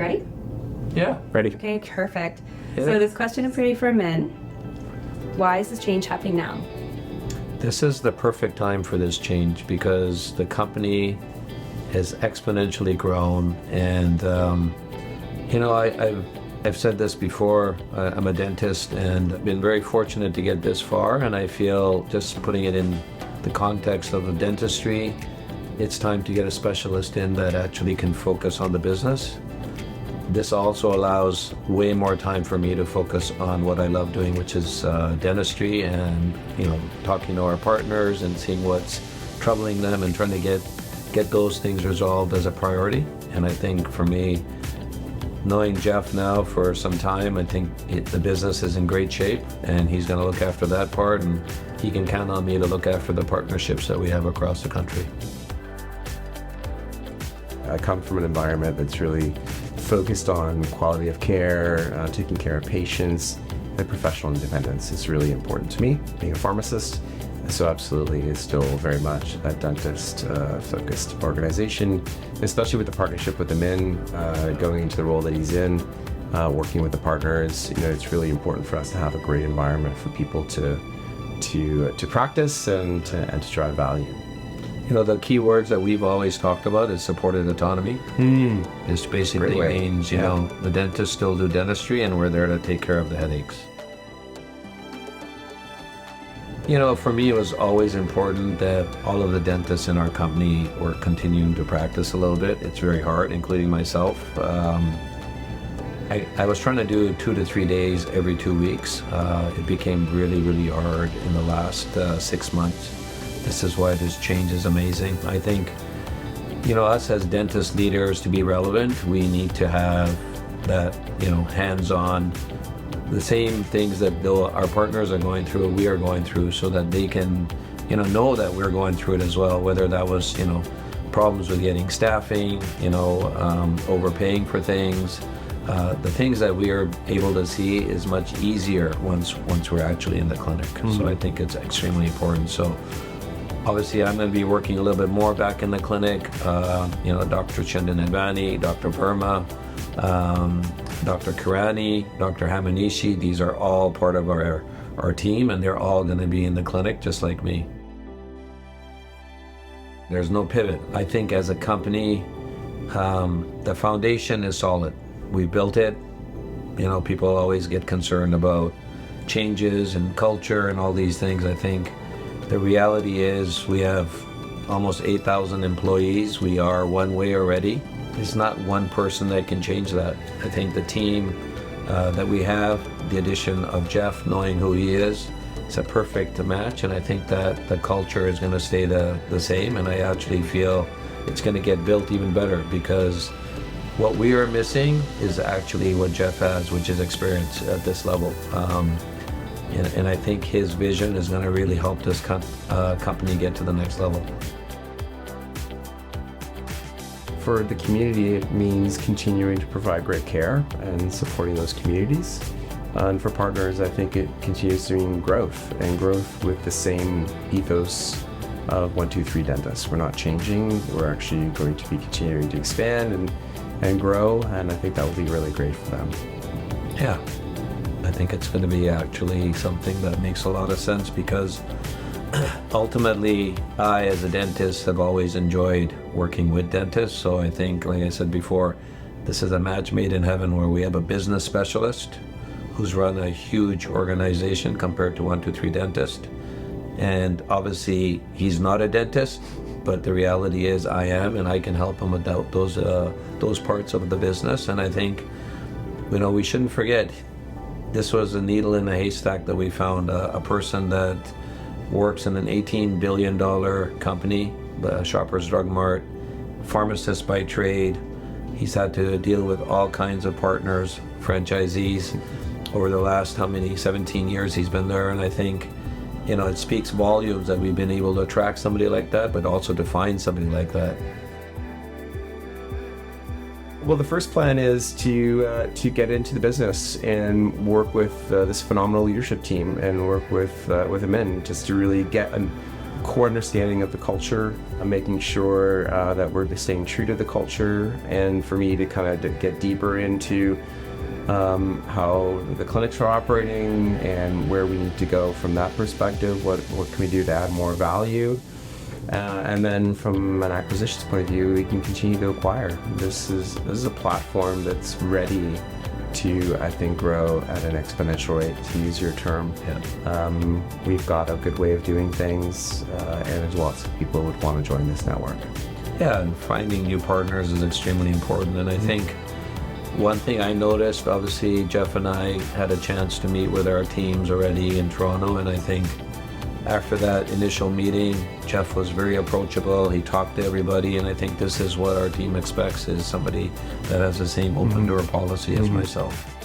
Ready? Yeah. Ready? Okay, perfect. Yeah. So this question is ready for men. Why is this change happening now? This is the perfect time for this change because the company has exponentially grown, and I've said this before. I'm a dentist, and I've been very fortunate to get this far. And I feel, just putting it in the context of the dentistry, it's time to get a specialist in that actually can focus on the business. This also allows way more time for me to focus on what I love doing, which is dentistry, and talking to our partners and seeing what's troubling them and trying to get those things resolved as a priority. And I think for me, knowing Jeff now for some time, I think the business is in great shape, and he's going to look after that part, and he can count on me to look after the partnerships that we have across the country. I come from an environment that's really focused on quality of care, taking care of patients, and professional independence is really important to me, being a pharmacist. So absolutely is still very much a dentist-focused organization, especially with the partnership with Amin, going into the role that he's in, working with the partners. It's really important for us to have a great environment for people to practice and to drive value. The key words that we've always talked about is supported autonomy. This basically means, the dentists still do dentistry, and we're there to take care of the headaches. For me, it was always important that all of the dentists in our company were continuing to practice a little bit. It's very hard, including myself. I was trying to do 2 to 3 days every 2 weeks. It became really, really hard in the last 6 months. This is why this change is amazing. I think, us as dentist leaders, to be relevant, we need to have that, hands-on, the same things that our partners are going through, we are going through, so that they can, know that we're going through it as well, whether that was, problems with getting staffing, overpaying for things. The things that we are able to see is much easier once we're actually in the clinic. So I think it's extremely important. So obviously I'm going to be working a little bit more back in the clinic. Dr. Chandan Advani, Dr. Verma, Dr. Kirani, Dr. Hamanishi, these are all part of our team, and they're all going to be in the clinic just like me. There's no pivot. I think as a company, the foundation is solid. We built it. People always get concerned about changes and culture and all these things. I think the reality is we have almost 8,000 employees. We are one way already. There's not one person that can change that. I think the team that we have, the addition of Jeff, knowing who he is, it's a perfect match, and I think that the culture is going to stay the same, and I actually feel it's going to get built even better, because what we are missing is actually what Jeff has, which is experience at this level. And I think his vision is going to really help this company get to the next level. For the community, it means continuing to provide great care and supporting those communities. And for partners, I think it continues to mean growth, and growth with the same ethos of 123Dentist. We're not changing. We're actually going to be continuing to expand and grow, and I think that will be really great for them. Yeah, I think it's going to be actually something that makes a lot of sense, because ultimately, I, as a dentist, have always enjoyed working with dentists. So I think, like I said before, this is a match made in heaven, where we have a business specialist who's run a huge organization compared to 123Dentist. And obviously, he's not a dentist, but the reality is I am, and I can help him with those parts of the business. And I think, we shouldn't forget, this was a needle in a haystack that we found, a person that works in an $18 billion company, the Shoppers Drug Mart, pharmacist by trade. He's had to deal with all kinds of partners, franchisees, over the last 17 years he's been there. And I think, it speaks volumes that we've been able to attract somebody like that, but also to find somebody like that. Well, the first plan is to get into the business and work with this phenomenal leadership team, and work with Amin, just to really get core understanding of the culture, making sure that we're staying true to the culture, and for me to kind of get deeper into how the clinics are operating and where we need to go from that perspective. What can we do to add more value? And then from an acquisitions point of view, we can continue to acquire. This is a platform that's ready to, I think, grow at an exponential rate, to use your term. Yeah. We've got a good way of doing things, and there's lots of people who would want to join this network. Yeah, and finding new partners is extremely important. And I think one thing I noticed, obviously, Jeff and I had a chance to meet with our teams already in Toronto, and I think after that initial meeting, Jeff was very approachable. He talked to everybody, and I think this is what our team expects, is somebody that has the same open door policy as myself.